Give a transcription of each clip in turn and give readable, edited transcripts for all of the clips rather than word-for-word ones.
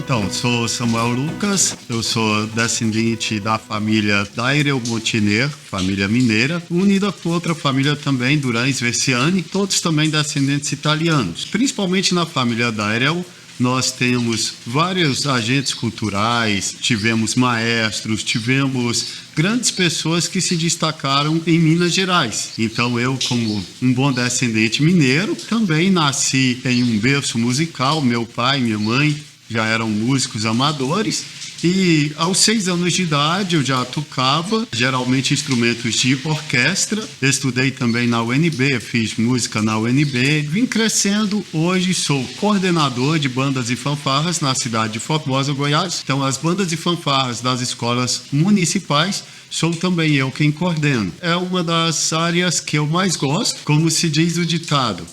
Então, sou Samuel Lucas, eu sou descendente da família Dairel Montiner, família mineira, unida com outra família também, Durães Versiani, todos também descendentes italianos. Principalmente na família Dairel, nós temos vários agentes culturais, tivemos maestros, tivemos grandes pessoas que se destacaram em Minas Gerais. Então eu, como um bom descendente mineiro, também nasci em um berço musical. Meu pai e minha mãe já eram músicos amadores e aos 6 anos de idade eu já tocava, geralmente instrumentos de orquestra. Estudei também na UNB, fiz música na UNB, vim crescendo. Hoje sou coordenador de bandas e fanfarras na cidade de Formosa, Goiás. Então as bandas e fanfarras das escolas municipais sou também eu quem coordeno. É uma das áreas que eu mais gosto. Como se diz o ditado,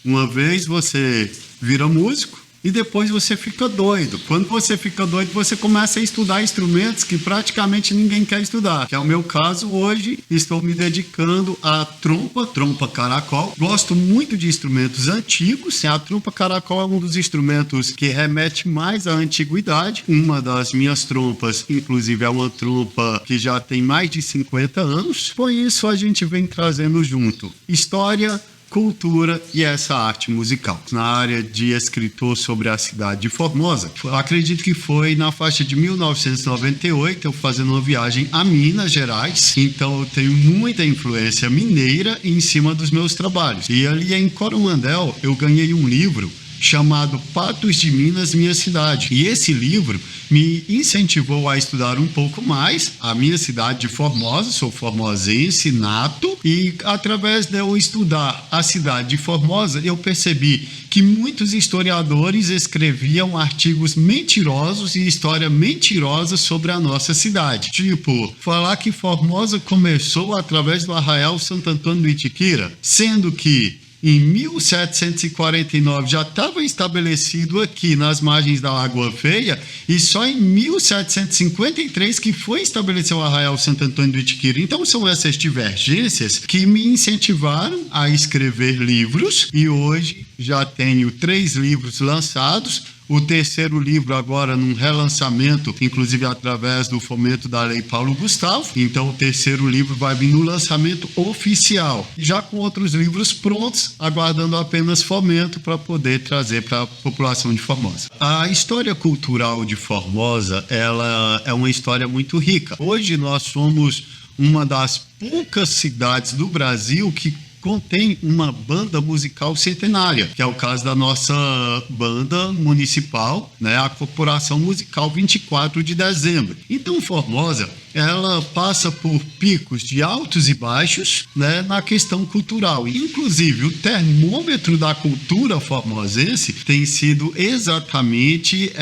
uma vez você vira músico e depois você fica doido. Quando você fica doido, você começa a estudar instrumentos que praticamente ninguém quer estudar. Que é o meu caso hoje. Estou me dedicando à trompa caracol. Gosto muito de instrumentos antigos. A trompa caracol é um dos instrumentos que remete mais à antiguidade. Uma das minhas trompas, inclusive, é uma trompa que já tem mais de 50 anos. Por isso, a gente vem trazendo junto história, cultura e essa arte musical. Na área de escritor sobre a cidade de Formosa, eu acredito que foi na faixa de 1998, eu fazendo uma viagem a Minas Gerais, então eu tenho muita influência mineira em cima dos meus trabalhos. E ali em Coromandel, eu ganhei um livro chamado Patos de Minas, Minha Cidade. E esse livro me incentivou a estudar um pouco mais a minha cidade de Formosa. Sou formosense nato e através de eu estudar a cidade de Formosa, eu percebi que muitos historiadores escreviam artigos mentirosos e história mentirosa sobre a nossa cidade. Tipo, falar que Formosa começou através do Arraial Santo Antônio do Itiquira, sendo que em 1749 já estava estabelecido aqui nas margens da Lagoa Feia e só em 1753 que foi estabelecido o Arraial Santo Antônio do Itiquira. Então são essas divergências que me incentivaram a escrever livros e hoje já tenho 3 livros lançados. O terceiro livro agora num relançamento, inclusive através do fomento da Lei Paulo Gustavo. Então o terceiro livro vai vir no lançamento oficial, já com outros livros prontos, aguardando apenas fomento para poder trazer para a população de Formosa. A história cultural de Formosa, ela é uma história muito rica. Hoje nós somos uma das poucas cidades do Brasil que contém uma banda musical centenária, que é o caso da nossa banda municipal, né, a Corporação Musical 24 de Dezembro. Então, Formosa, ela passa por picos de altos e baixos, né, na questão cultural. Inclusive, o termômetro da cultura formosense tem sido exatamente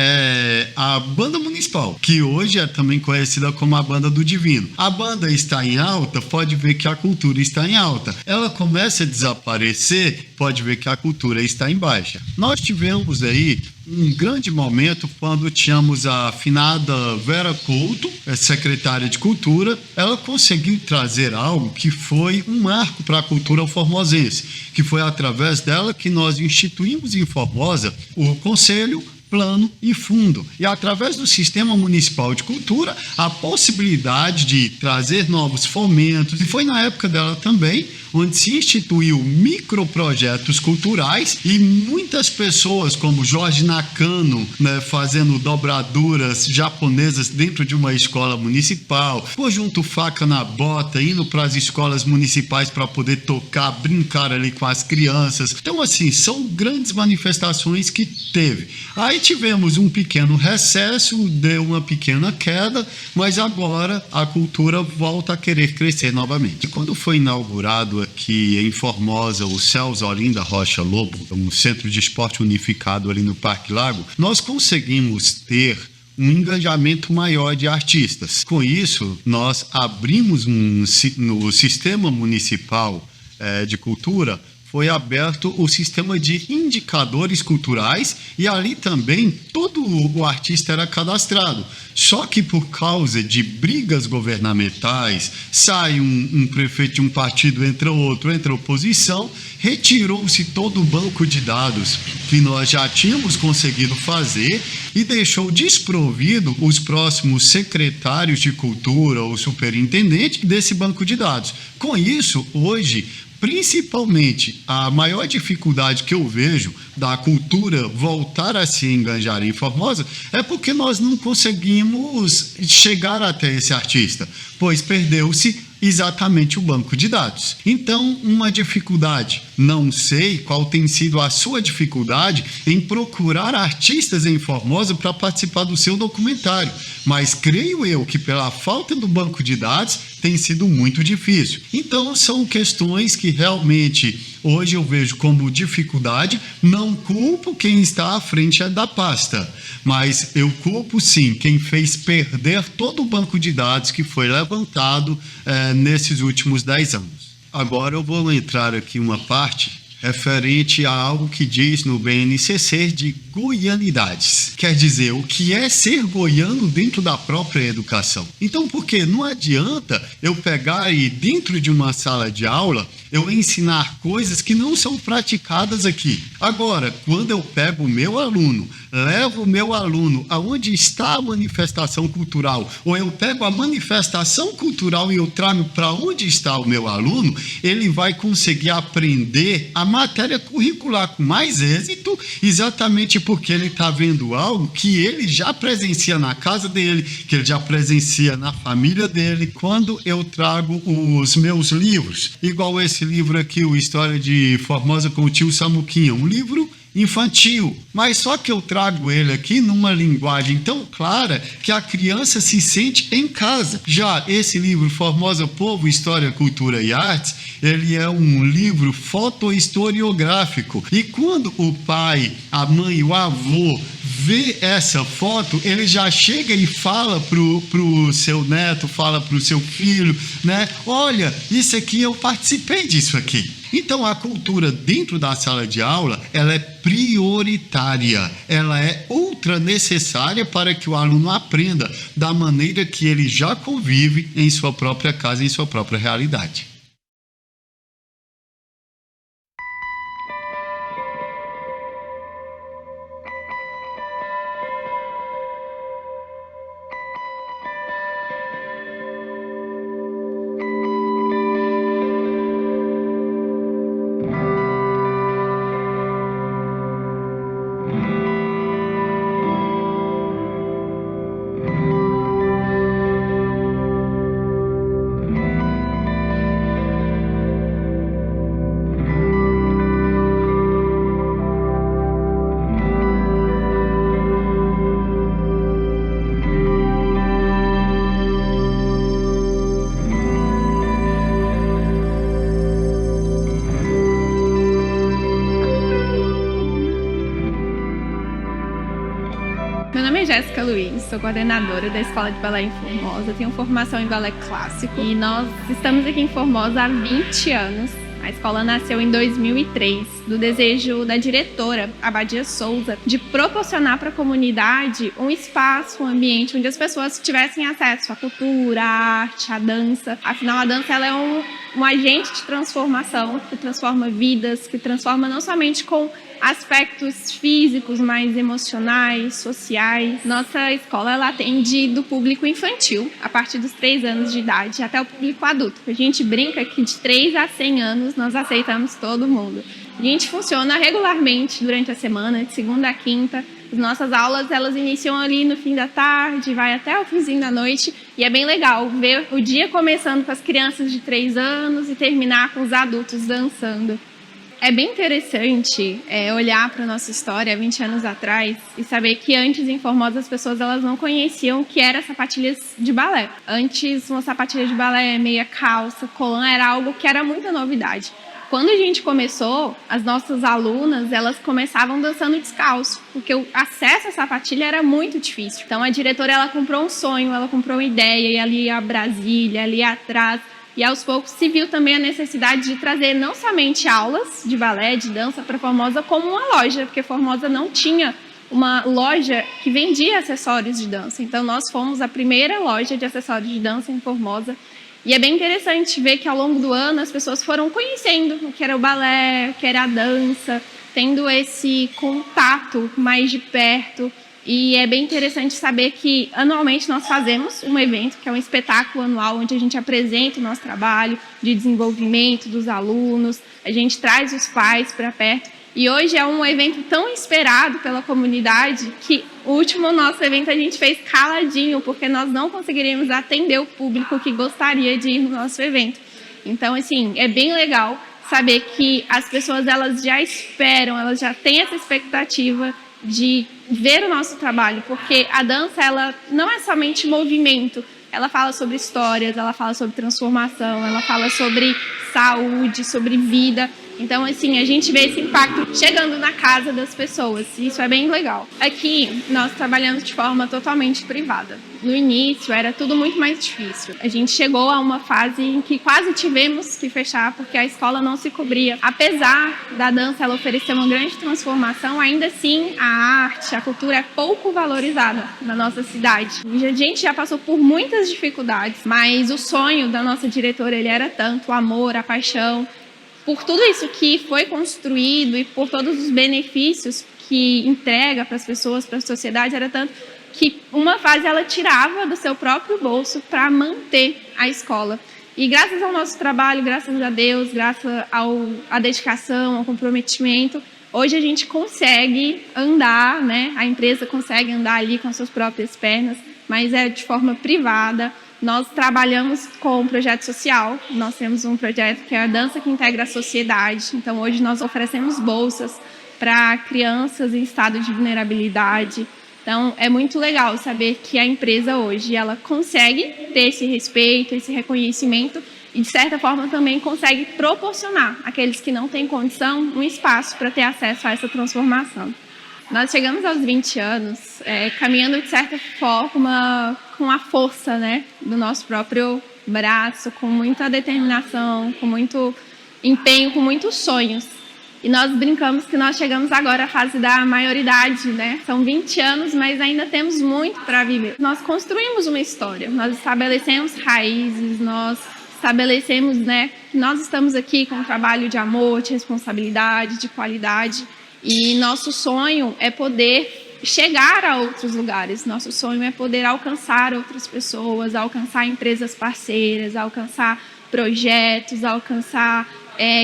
a banda municipal, que hoje é também conhecida como a Banda do Divino. A banda está em alta, pode ver que a cultura está em alta. Ela começa a desaparecer, pode ver que a cultura está em baixa. Nós tivemos aí um grande momento quando tínhamos a afinada Vera Couto, secretária de Cultura. Ela conseguiu trazer algo que foi um marco para a cultura formosense, que foi através dela que nós instituímos em Formosa o Conselho Plano e Fundo. E através do Sistema Municipal de Cultura, a possibilidade de trazer novos fomentos. E foi na época dela também onde se instituiu microprojetos culturais e muitas pessoas como Jorge Nakano, né, fazendo dobraduras japonesas dentro de uma escola municipal, conjunto Faca na Bota, indo para as escolas municipais para poder tocar, brincar ali com as crianças. Então, assim, são grandes manifestações que teve. Aí tivemos um pequeno recesso, deu uma pequena queda, mas agora a cultura volta a querer crescer novamente. Quando foi inaugurado aqui em Formosa o Celso Olinda Rocha Lobo, um centro de esporte unificado ali no Parque Lago, nós conseguimos ter um engajamento maior de artistas. Com isso, nós abrimos no sistema municipal de cultura, foi aberto o sistema de indicadores culturais e ali também todo o artista era cadastrado. Só que por causa de brigas governamentais, sai um prefeito de um partido, entra outro, entra oposição, retirou-se todo o banco de dados que nós já tínhamos conseguido fazer e deixou desprovido os próximos secretários de cultura ou superintendente desse banco de dados. Com isso, hoje, principalmente, a maior dificuldade que eu vejo da cultura voltar a se enganjar em Formosa é porque nós não conseguimos chegar até esse artista, pois perdeu-se exatamente o banco de dados. Então, uma dificuldade, não sei qual tem sido a sua dificuldade em procurar artistas em Formosa para participar do seu documentário, mas creio eu que pela falta do banco de dados tem sido muito difícil. Então, são questões que realmente hoje eu vejo como dificuldade. Não culpo quem está à frente da pasta, mas eu culpo sim quem fez perder todo o banco de dados que foi levantado nesses últimos 10 anos. Agora eu vou entrar aqui uma parte referente a algo que diz no BNCC de goianidades. Quer dizer, o que é ser goiano dentro da própria educação. Então, porque não adianta eu pegar e dentro de uma sala de aula eu ensinar coisas que não são praticadas aqui. Agora, quando eu pego o meu aluno, levo o meu aluno aonde está a manifestação cultural, ou eu pego a manifestação cultural e eu trago para onde está o meu aluno, ele vai conseguir aprender a matéria curricular com mais êxito, exatamente porque ele está vendo algo que ele já presencia na casa dele, que ele já presencia na família dele. Quando eu trago os meus livros, igual esse livro aqui, o História de Formosa com o Tio Samuquinha, um livro infantil, mas só que eu trago ele aqui numa linguagem tão clara que a criança se sente em casa. Já esse livro, Formosa Povo, História, Cultura e Artes, ele é um livro fotohistoriográfico, e quando o pai, a mãe e o avô vê essa foto, ele já chega e fala pro seu neto, fala pro seu filho, né? Olha, isso aqui, eu participei disso aqui. Então, a cultura dentro da sala de aula, ela é prioritária, ela é ultra necessária para que o aluno aprenda da maneira que ele já convive em sua própria casa, em sua própria realidade. Meu nome é Jéssica Luiz, sou coordenadora da Escola de Balé em Formosa, tenho formação em balé clássico e nós estamos aqui em Formosa há 20 anos. A escola nasceu em 2003, do desejo da diretora, Abadia Souza, de proporcionar para a comunidade um espaço, um ambiente onde as pessoas tivessem acesso à cultura, à arte, à dança. Afinal, a dança ela é um agente de transformação, que transforma vidas, que transforma não somente com aspectos físicos, mas emocionais, sociais. Nossa escola ela atende do público infantil, a partir dos 3 anos de idade, até o público adulto. A gente brinca que de 3 a 100 anos nós aceitamos todo mundo. A gente funciona regularmente durante a semana, de segunda a quinta. As nossas aulas elas iniciam ali no fim da tarde, vai até o finzinho da noite, e é bem legal ver o dia começando com as crianças de 3 anos e terminar com os adultos dançando. É bem interessante olhar para a nossa história 20 anos atrás e saber que antes em Formosa as pessoas elas não conheciam o que era sapatilhas de balé. Antes uma sapatilha de balé, meia calça, colã era algo que era muita novidade. Quando a gente começou, as nossas alunas elas começavam dançando descalço, porque o acesso à sapatilha era muito difícil. Então a diretora ela comprou um sonho, ela comprou uma ideia, e ali a Brasília, ali atrás, E aos poucos se viu também a necessidade de trazer não somente aulas de balé, de dança para Formosa, como uma loja, porque Formosa não tinha uma loja que vendia acessórios de dança. Então nós fomos a primeira loja de acessórios de dança em Formosa. E é bem interessante ver que ao longo do ano as pessoas foram conhecendo o que era o balé, o que era a dança, tendo esse contato mais de perto. E é bem interessante saber que anualmente nós fazemos um evento, que é um espetáculo anual, onde a gente apresenta o nosso trabalho de desenvolvimento dos alunos, a gente traz os pais para perto. E hoje é um evento tão esperado pela comunidade que o último nosso evento a gente fez caladinho, porque nós não conseguiríamos atender o público que gostaria de ir no nosso evento. Então, assim, é bem legal saber que as pessoas elas já esperam, elas já têm essa expectativa de ver o nosso trabalho, porque a dança ela não é somente movimento, ela fala sobre histórias, ela fala sobre transformação, ela fala sobre saúde, sobre vida. Então, assim, a gente vê esse impacto chegando na casa das pessoas, e isso é bem legal. Aqui, nós trabalhamos de forma totalmente privada. No início, era tudo muito mais difícil. A gente chegou a uma fase em que quase tivemos que fechar, porque a escola não se cobria. Apesar da dança ela oferecer uma grande transformação, ainda assim, a arte, a cultura é pouco valorizada na nossa cidade. A gente já passou por muitas dificuldades, mas o sonho da nossa diretora, ele era tanto o amor, a paixão, por tudo isso que foi construído e por todos os benefícios que entrega para as pessoas, para a sociedade, era tanto que uma fase ela tirava do seu próprio bolso para manter a escola. E graças ao nosso trabalho, graças a Deus, graças à dedicação, ao comprometimento, hoje a gente consegue andar, né? A empresa consegue andar ali com as suas próprias pernas, mas é de forma privada. Nós trabalhamos com um projeto social, nós temos um projeto que é a Dança que Integra a Sociedade. Então, hoje nós oferecemos bolsas para crianças em estado de vulnerabilidade. Então, é muito legal saber que a empresa hoje ela consegue ter esse respeito, esse reconhecimento e, de certa forma, também consegue proporcionar àqueles que não têm condição um espaço para ter acesso a essa transformação. Nós chegamos aos 20 anos caminhando, de certa forma, com a força, né, do nosso próprio braço, com muita determinação, com muito empenho, com muitos sonhos. E nós brincamos que nós chegamos agora à fase da maioridade, né? São 20 anos, mas ainda temos muito para viver. Nós construímos uma história, nós estabelecemos raízes, nós estabelecemos, né, que nós estamos aqui com um trabalho de amor, de responsabilidade, de qualidade. E nosso sonho é poder chegar a outros lugares. Nosso sonho é poder alcançar outras pessoas, alcançar empresas parceiras, alcançar projetos, alcançar,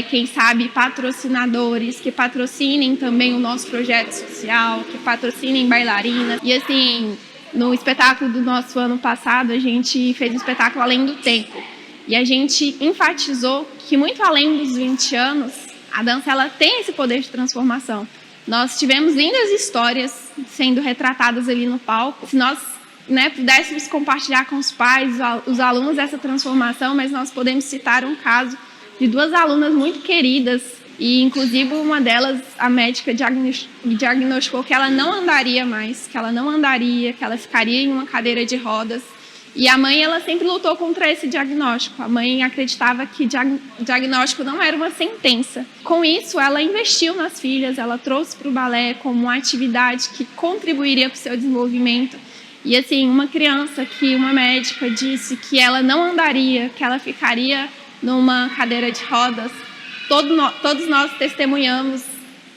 quem sabe, patrocinadores que patrocinem também o nosso projeto social, que patrocinem bailarinas. E assim, no espetáculo do nosso ano passado, a gente fez um espetáculo Além do Tempo. E a gente enfatizou que muito além dos 20 anos, a dança ela tem esse poder de transformação. Nós tivemos lindas histórias sendo retratadas ali no palco. Se nós, né, pudéssemos compartilhar com os pais, os alunos essa transformação, mas nós podemos citar um caso de duas alunas muito queridas e, inclusive, uma delas, a médica diagnosticou que ela não andaria mais, que ela ficaria em uma cadeira de rodas. E a mãe, ela sempre lutou contra esse diagnóstico. A mãe acreditava que diagnóstico não era uma sentença. Com isso, ela investiu nas filhas, ela trouxe para o balé como uma atividade que contribuiria para o seu desenvolvimento. E assim, uma criança que uma médica disse que ela não andaria, que ela ficaria numa cadeira de rodas, todos nós testemunhamos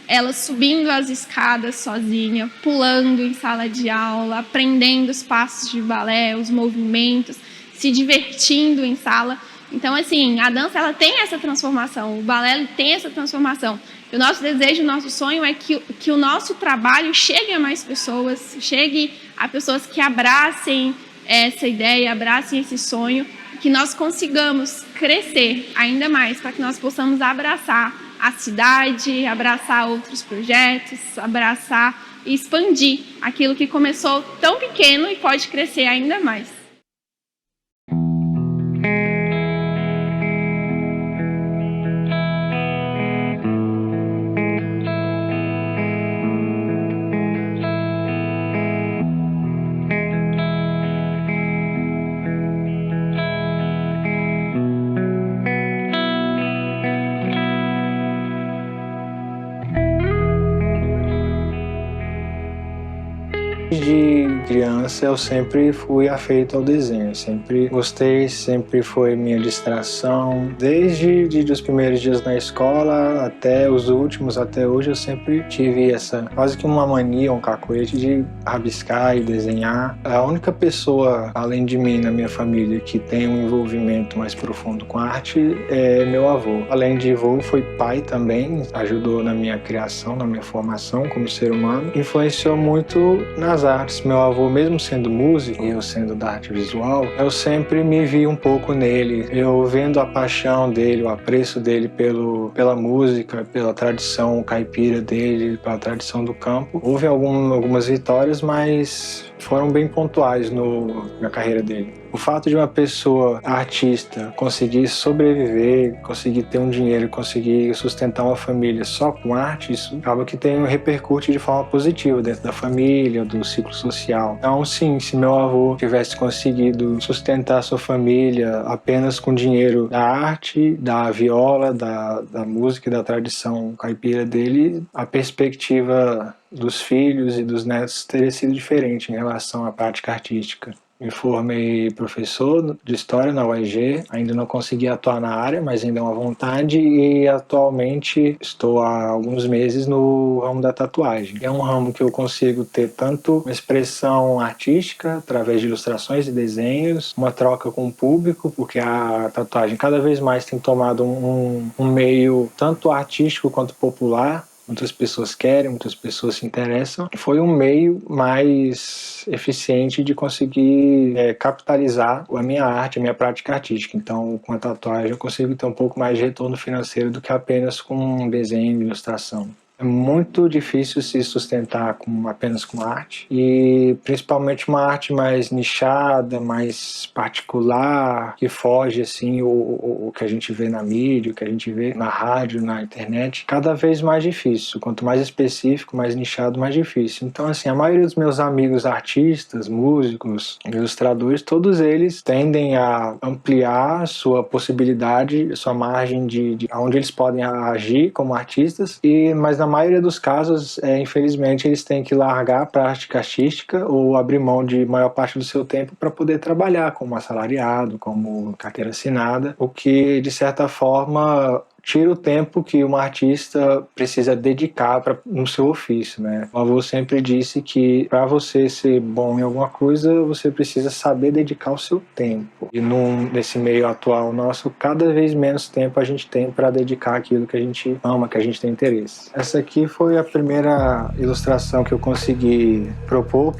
ela subindo as escadas sozinha, pulando em sala de aula, aprendendo os passos de balé, os movimentos, se divertindo em sala. Então, assim, a dança ela tem essa transformação, o balé tem essa transformação. E o nosso desejo, o nosso sonho é que o nosso trabalho chegue a mais pessoas, chegue a pessoas que abracem essa ideia, abracem esse sonho, que nós consigamos crescer ainda mais, para que nós possamos abraçar a cidade, abraçar outros projetos, abraçar e expandir aquilo que começou tão pequeno e pode crescer ainda mais. Desde criança eu sempre fui afeito ao desenho, sempre gostei, sempre foi minha distração. Desde os primeiros dias na escola até os últimos, até hoje, eu sempre tive essa quase que uma mania, um cacoete de rabiscar e desenhar. A única pessoa, além de mim, na minha família, que tem um envolvimento mais profundo com a arte é meu avô. Além de avô, foi pai também, ajudou na minha criação, na minha formação como ser humano. Influenciou muito nas artes. Meu avô, mesmo sendo músico e eu sendo da arte visual, eu sempre me vi um pouco nele. Eu vendo a paixão dele, o apreço dele pela música, pela tradição caipira dele, pela tradição do campo. Houve algumas vitórias, mas foram bem pontuais na carreira dele. O fato de uma pessoa artista conseguir sobreviver, conseguir ter um dinheiro, conseguir sustentar uma família só com arte, isso acaba que repercute de forma positiva dentro da família, do ciclo social. Então, sim, se meu avô tivesse conseguido sustentar sua família apenas com dinheiro da arte, da viola, da música e da tradição caipira dele, a perspectiva dos filhos e dos netos teria sido diferente em relação à prática artística. Me formei professor de História na UEG, ainda não consegui atuar na área, mas ainda é uma vontade, e atualmente estou há alguns meses no ramo da tatuagem. É um ramo que eu consigo ter tanto uma expressão artística, através de ilustrações e desenhos, uma troca com o público, porque a tatuagem cada vez mais tem tomado um meio tanto artístico quanto popular. Muitas pessoas querem, muitas pessoas se interessam. Foi um meio mais eficiente de conseguir capitalizar a minha arte, a minha prática artística. Então, com a tatuagem eu consigo ter um pouco mais de retorno financeiro do que apenas com desenho e ilustração. É muito difícil se sustentar apenas com arte, e principalmente uma arte mais nichada, mais particular, que foge assim o que a gente vê na mídia, o que a gente vê na rádio, na internet, cada vez mais difícil. Quanto mais específico, mais nichado, mais difícil. Então, assim, a maioria dos meus amigos artistas, músicos, ilustradores, todos eles tendem a ampliar sua possibilidade, sua margem de onde eles podem agir como artistas, mas na maioria dos casos, infelizmente, eles têm que largar a prática artística ou abrir mão de maior parte do seu tempo para poder trabalhar como assalariado, como carteira assinada, o que, de certa forma, tira o tempo que uma artista precisa dedicar no seu ofício, né? O avô sempre disse que para você ser bom em alguma coisa, você precisa saber dedicar o seu tempo. E nesse meio atual nosso, cada vez menos tempo a gente tem para dedicar aquilo que a gente ama, que a gente tem interesse. Essa aqui foi a primeira ilustração que eu consegui propor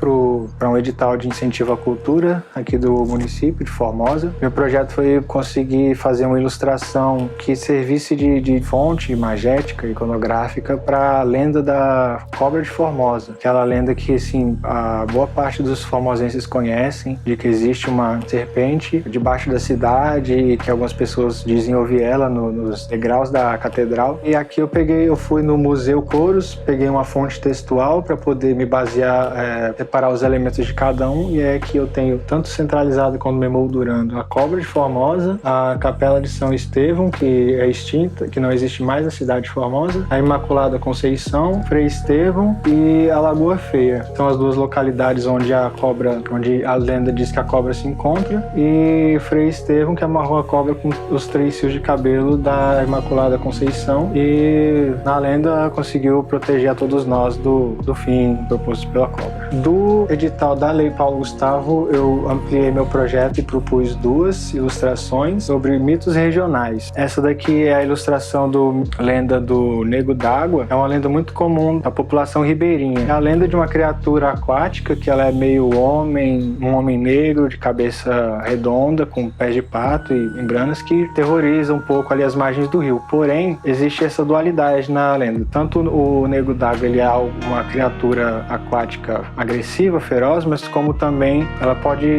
para um edital de incentivo à cultura aqui do município de Formosa. Meu projeto foi conseguir fazer uma ilustração que servisse de fonte imagética, iconográfica, para a lenda da Cobra de Formosa. Aquela lenda que, assim, a boa parte dos formosenses conhecem, de que existe uma serpente debaixo da cidade e que algumas pessoas dizem ouvir ela nos degraus da catedral. E aqui eu fui no Museu Coros, peguei uma fonte textual para poder me basear, separar os elementos de cada um, e é que eu tenho tanto centralizado quanto me moldurando a Cobra de Formosa, a Capela de São Estevão, que é extinta, que não existe mais na cidade de Formosa, a Imaculada Conceição, Frei Estevão e a Lagoa Feia. São as duas localidades onde a lenda diz que a cobra se encontra, e Frei Estevão, que amarrou a cobra com os 3 fios de cabelo da Imaculada Conceição, e na lenda conseguiu proteger a todos nós do fim proposto pela cobra. Do edital da Lei Paulo Gustavo, eu ampliei meu projeto e propus 2 ilustrações sobre mitos regionais. Essa daqui é a ilustração do lenda do Nego d'Água. É uma lenda muito comum da população ribeirinha. É a lenda de uma criatura aquática que ela é meio um homem negro de cabeça redonda, com pés de pato e membranas, que terroriza um pouco ali as margens do rio. Porém, existe essa dualidade na lenda. Tanto o Nego d'Água ele é uma criatura aquática agressiva, feroz, mas como também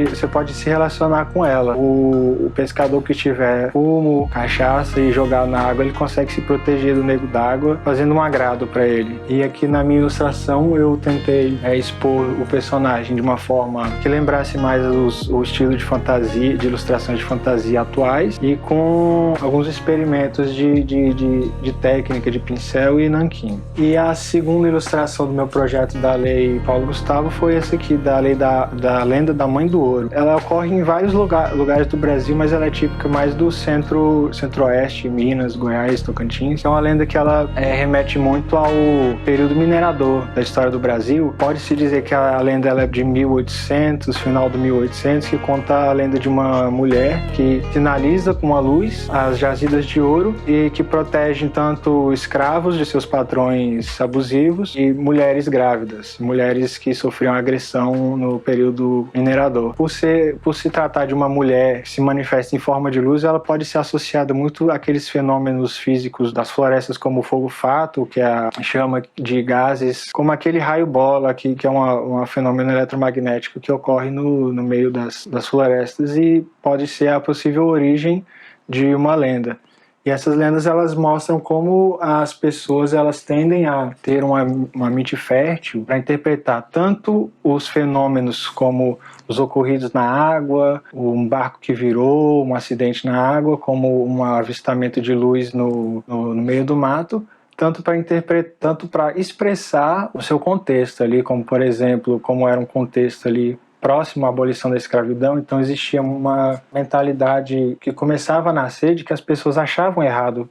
você pode se relacionar com ela. O pescador que tiver fumo, cachaça e jogar na água, ele consegue se proteger do Nego d'Água, fazendo um agrado para ele. E aqui na minha ilustração eu tentei expor o personagem de uma forma que lembrasse mais o estilo de fantasia, de ilustrações de fantasia atuais, e com alguns experimentos de técnica de pincel e nanquim. E a segunda ilustração do meu projeto da Lei Paulo Gustavo Gustavo foi essa aqui, da lenda da Mãe do Ouro. Ela ocorre em vários lugares do Brasil, mas ela é típica mais do centro-oeste, Minas, Goiás, Tocantins. É uma lenda que ela remete muito ao período minerador da história do Brasil. Pode-se dizer que a lenda ela é de 1800, final do 1800, que conta a lenda de uma mulher que sinaliza com a luz as jazidas de ouro e que protege tanto escravos de seus patrões abusivos e mulheres grávidas, mulheres que sofriam agressão no período minerador. Por se tratar de uma mulher que se manifesta em forma de luz, ela pode ser associada muito àqueles fenômenos físicos das florestas, como o fogo-fato, que é a chama de gases, como aquele raio-bola, que é um fenômeno eletromagnético que ocorre no meio das florestas e pode ser a possível origem de uma lenda. E essas lendas elas mostram como as pessoas elas tendem a ter uma mente fértil para interpretar tanto os fenômenos como os ocorridos na água, um barco que virou, um acidente na água, como um avistamento de luz no meio do mato, tanto para expressar o seu contexto ali, como por exemplo, como era um contexto ali próximo à abolição da escravidão, então existia uma mentalidade que começava a nascer de que as pessoas achavam errado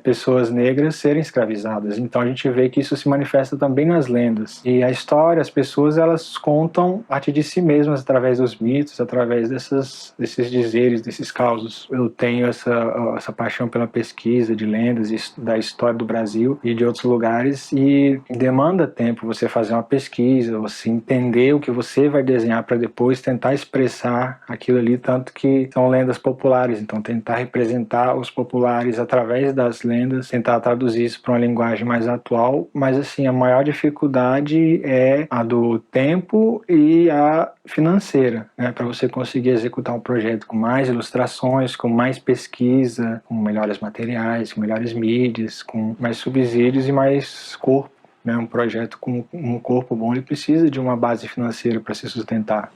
pessoas negras serem escravizadas. Então a gente vê que isso se manifesta também nas lendas. E a história, as pessoas, elas contam a partir de si mesmas, através dos mitos, através desses dizeres, desses causos. Eu tenho essa paixão pela pesquisa de lendas e da história do Brasil e de outros lugares, e demanda tempo você fazer uma pesquisa, você entender o que você vai desenhar para depois tentar expressar aquilo ali, tanto que são lendas populares, então tentar representar os populares através das lendas, tentar traduzir isso para uma linguagem mais atual, mas assim, a maior dificuldade é a do tempo e a financeira, né, para você conseguir executar um projeto com mais ilustrações, com mais pesquisa, com melhores materiais, com melhores mídias, com mais subsídios e mais corpo. Um projeto com um corpo bom, ele precisa de uma base financeira para se sustentar.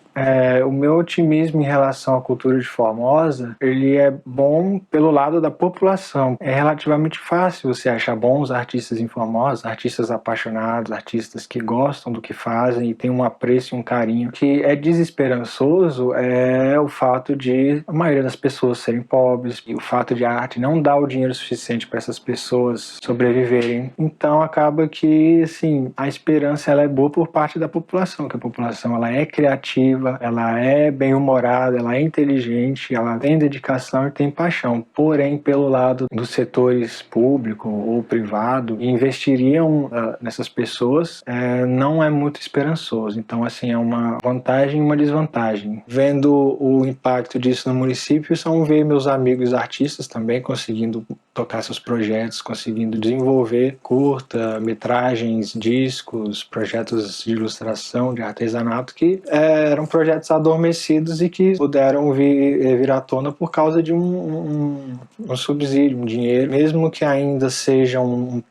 O meu otimismo em relação à cultura de Formosa, ele é bom pelo lado da população. É relativamente fácil você achar bons artistas em Formosa, artistas apaixonados, artistas que gostam do que fazem e têm um apreço e um carinho. O que é desesperançoso é o fato de a maioria das pessoas serem pobres e o fato de a arte não dar o dinheiro suficiente para essas pessoas sobreviverem. Então acaba que, assim, a esperança ela é boa por parte da população, que a população ela é criativa, ela é bem-humorada, ela é inteligente, ela tem dedicação e tem paixão. Porém, pelo lado dos setores público ou privado, investiriam nessas pessoas, não é muito esperançoso. Então, assim, é uma vantagem e uma desvantagem. Vendo o impacto disso no município, são ver meus amigos artistas também conseguindo tocar seus projetos, conseguindo desenvolver curta-metragens, discos, projetos de ilustração, de artesanato, que eram projetos adormecidos e que puderam vir à tona por causa de um subsídio, um dinheiro, mesmo que ainda seja um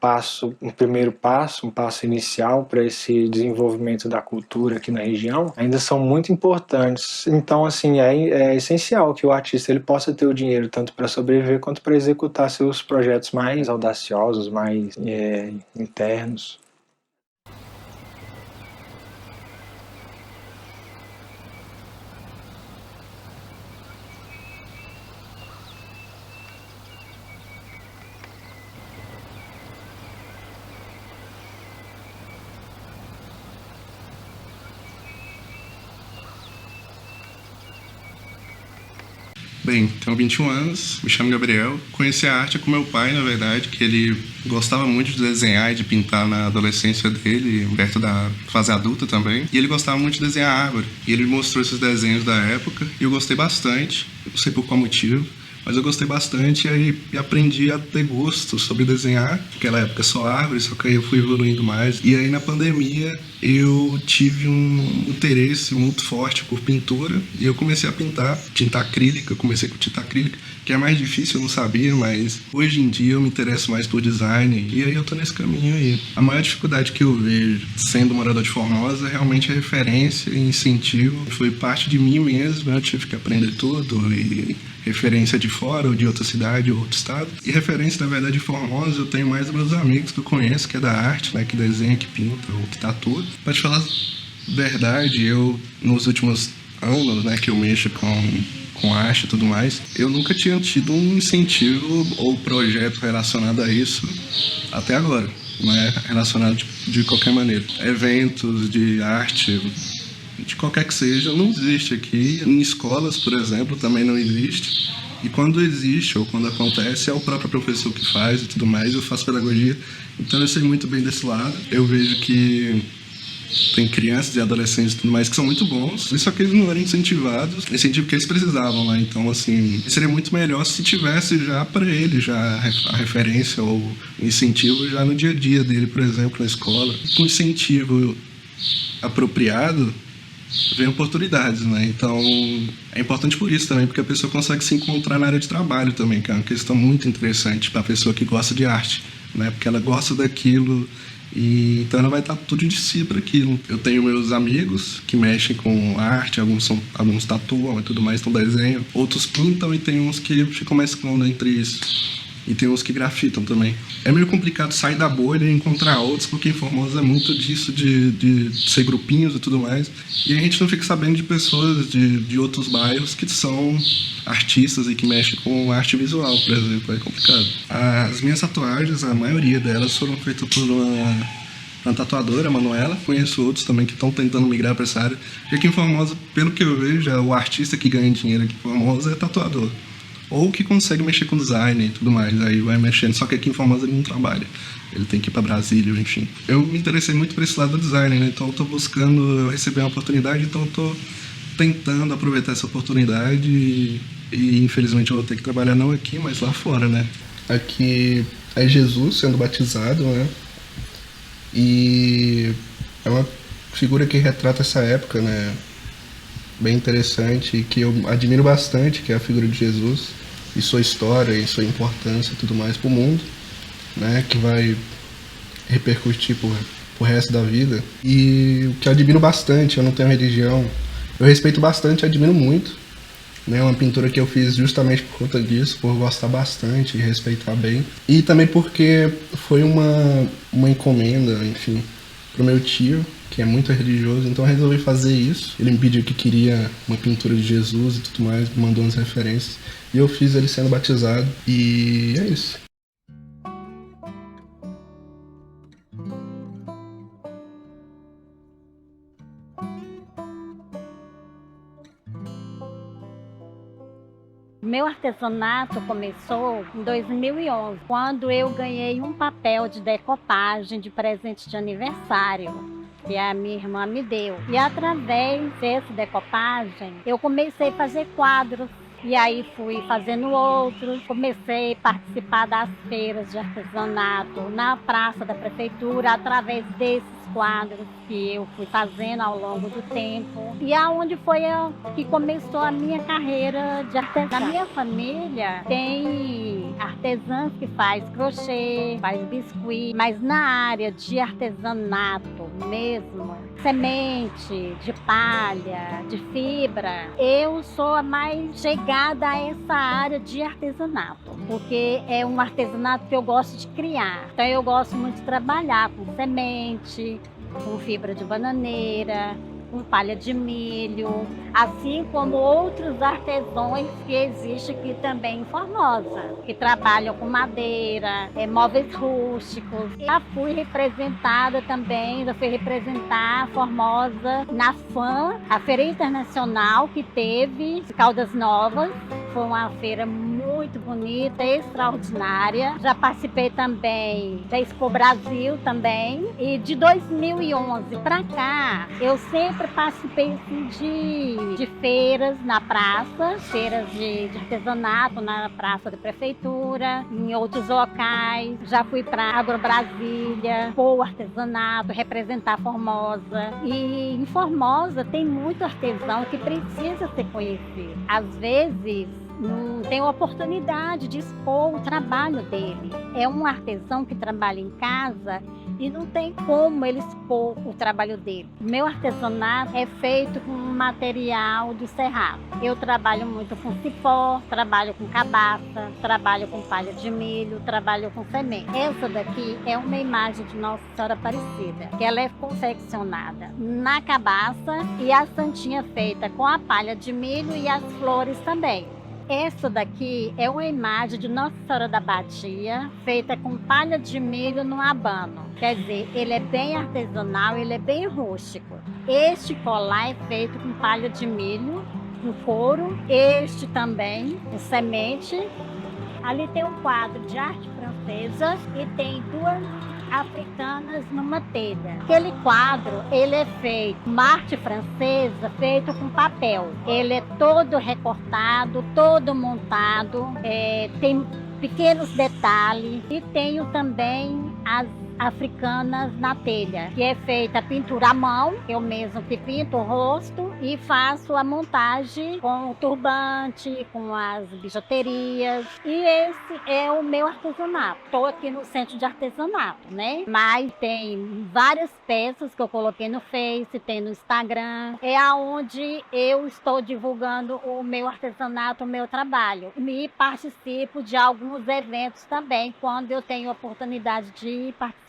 primeiro passo, um passo inicial para esse desenvolvimento da cultura aqui na região, ainda são muito importantes. Então, assim, é essencial que o artista ele possa ter o dinheiro tanto para sobreviver quanto para executar seus projetos mais audaciosos, mais internos. Bem, tenho 21 anos, me chamo Gabriel. Conheci a arte com meu pai, na verdade, que ele gostava muito de desenhar e de pintar na adolescência dele, perto da fase adulta também. E ele gostava muito de desenhar árvore. E ele mostrou esses desenhos da época e eu gostei bastante, não sei por qual motivo, mas eu gostei bastante e aprendi a ter gosto sobre desenhar. Naquela época só árvore, só que aí eu fui evoluindo mais. E aí na pandemia eu tive um interesse muito forte por pintura e eu comecei a pintar tinta acrílica. Eu comecei com tinta acrílica, que é mais difícil, eu não sabia, mas hoje em dia eu me interesso mais por design e aí eu tô nesse caminho aí. A maior dificuldade que eu vejo sendo morador de Formosa realmente é referência e incentivo. Foi parte de mim mesmo, eu tive que aprender tudo e referência de fora ou de outra cidade ou outro estado. E referência, na verdade, de Formosa eu tenho mais dos meus amigos que eu conheço, que é da arte, né, que desenha, que pinta ou que tatua. Pra te falar verdade, eu, nos últimos anos, né, que eu mexo com arte e tudo mais, eu nunca tinha tido um incentivo ou projeto relacionado a isso até agora. Não é relacionado de qualquer maneira. Eventos de arte, de qualquer que seja, não existe aqui. Em escolas, por exemplo, também não existe. E quando existe ou quando acontece, é o próprio professor que faz e tudo mais. Eu faço pedagogia, então eu sei muito bem desse lado. Eu vejo que tem crianças e adolescentes e tudo mais que são muito bons, só que eles não eram incentivados, incentivo que eles precisavam lá. Então, assim, seria muito melhor se tivesse já para ele já a referência ou incentivo já no dia a dia dele, por exemplo, na escola. Com incentivo apropriado, vem oportunidades, né? Então, é importante por isso também, porque a pessoa consegue se encontrar na área de trabalho também, que é uma questão muito interessante para a pessoa que gosta de arte, né? Porque ela gosta daquilo e então ela vai estar tudo de si para aquilo. Eu tenho meus amigos que mexem com arte, alguns tatuam e tudo mais, então desenham, outros pintam e tem uns que ficam mesclando entre isso. E tem uns que grafitam também. É meio complicado sair da bolha e encontrar outros, porque em Formosa é muito disso de ser grupinhos e tudo mais. E a gente não fica sabendo de pessoas de outros bairros que são artistas e que mexem com arte visual, por exemplo. É complicado. As minhas tatuagens, a maioria delas foram feitas por uma tatuadora, a Manuela. Conheço outros também que estão tentando migrar para essa área. Porque aqui em Formosa, pelo que eu vejo, o artista que ganha dinheiro aqui em Formosa é tatuador. Ou que consegue mexer com design e tudo mais, aí vai mexendo, só que aqui em Formosa ele não trabalha, ele tem que ir para Brasília, enfim. Eu me interessei muito por esse lado do design, né? Então eu tô buscando, eu recebi uma oportunidade, então eu tô tentando aproveitar essa oportunidade e infelizmente eu vou ter que trabalhar não aqui, mas lá fora, né? Aqui é Jesus sendo batizado, né? E é uma figura que retrata essa época, né? Bem interessante, que eu admiro bastante, que é a figura de Jesus e sua história e sua importância e tudo mais para o mundo, né, que vai repercutir pro resto da vida. E o que eu admiro bastante, eu não tenho religião, eu respeito bastante, admiro muito, né, uma pintura que eu fiz justamente por conta disso, por gostar bastante e respeitar bem, e também porque foi uma encomenda, enfim, pro meu tio, que é muito religioso, então eu resolvi fazer isso. Ele me pediu que queria uma pintura de Jesus e tudo mais, me mandou umas referências, e eu fiz ele sendo batizado, e é isso. Meu artesanato começou em 2011, quando eu ganhei um papel de decopagem de presente de aniversário que a minha irmã me deu. E através dessa decopagem, eu comecei a fazer quadros. E aí fui fazendo outros, comecei a participar das feiras de artesanato na praça da prefeitura, através desses quadros que eu fui fazendo ao longo do tempo. E aonde foi que começou a minha carreira de artesã. Na minha família tem artesãs que faz crochê, faz biscuit, mas na área de artesanato mesmo, semente, de palha, de fibra, eu sou a mais chegada a essa área de artesanato, porque é um artesanato que eu gosto de criar. Então eu gosto muito de trabalhar com semente, com fibra de bananeira, com palha de milho, assim como outros artesãos que existem aqui também em Formosa, que trabalham com madeira, móveis rústicos. Já fui representada também, já fui representar Formosa na FAM, a Feira Internacional que teve em Caldas Novas. Foi uma feira muito bonita, extraordinária. Já participei também da Expo Brasil também. E de 2011 para cá, eu sempre participei assim, de feiras na praça, feiras de artesanato na praça da prefeitura, em outros locais. Já fui para Agro Brasília, o artesanato, representar Formosa. E em Formosa tem muito artesão que precisa ser conhecido. Às vezes, não tem oportunidade de expor o trabalho dele. É um artesão que trabalha em casa e não tem como ele expor o trabalho dele. O meu artesanato é feito com material do cerrado. Eu trabalho muito com cipó, trabalho com cabaça, trabalho com palha de milho, trabalho com semente. Essa daqui é uma imagem de Nossa Senhora Aparecida, que ela é confeccionada na cabaça e a santinha feita com a palha de milho e as flores também. Essa daqui é uma imagem de Nossa Senhora da Batia, feita com palha de milho no abano. Quer dizer, ele é bem artesanal, ele é bem rústico. Este colar é feito com palha de milho, com couro. Este também, com semente. Ali tem um quadro de arte francesa e tem duas africanas numa telha. Aquele quadro, ele é feito com arte francesa, feito com papel. Ele é todo recortado, todo montado, tem pequenos detalhes e tenho também as africanas na telha, que é feita a pintura à mão, eu mesmo que pinto o rosto e faço a montagem com o turbante, com as bijuterias. E esse é o meu artesanato. Estou aqui no centro de artesanato, né? Mas tem várias peças que eu coloquei no Face, tem no Instagram. É aonde eu estou divulgando o meu artesanato, o meu trabalho. E participo de alguns eventos também, quando eu tenho oportunidade de participar.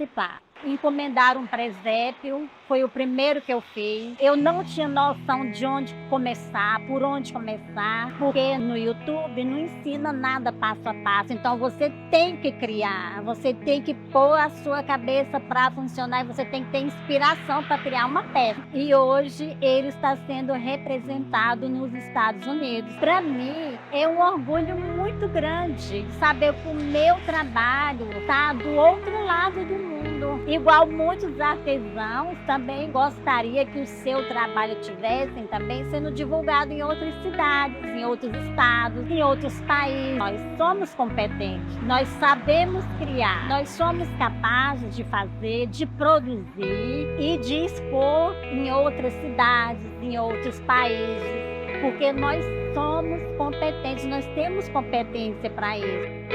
Encomendar um presépio foi o primeiro que eu fiz. Eu não tinha noção de onde começar, por onde começar, porque no YouTube não ensina nada passo a passo. Então você tem que criar, você tem que pôr a sua cabeça para funcionar e você tem que ter inspiração para criar uma peça. E hoje ele está sendo representado nos Estados Unidos. Para mim é um orgulho muito grande saber que o meu trabalho está do outro lado do mundo. Igual muitos artesãos também gostaria que o seu trabalho tivesse também sendo divulgado em outras cidades, em outros estados, em outros países. Nós somos competentes, nós sabemos criar, nós somos capazes de fazer, de produzir e de expor em outras cidades, em outros países, porque nós somos competentes, nós temos competência para isso.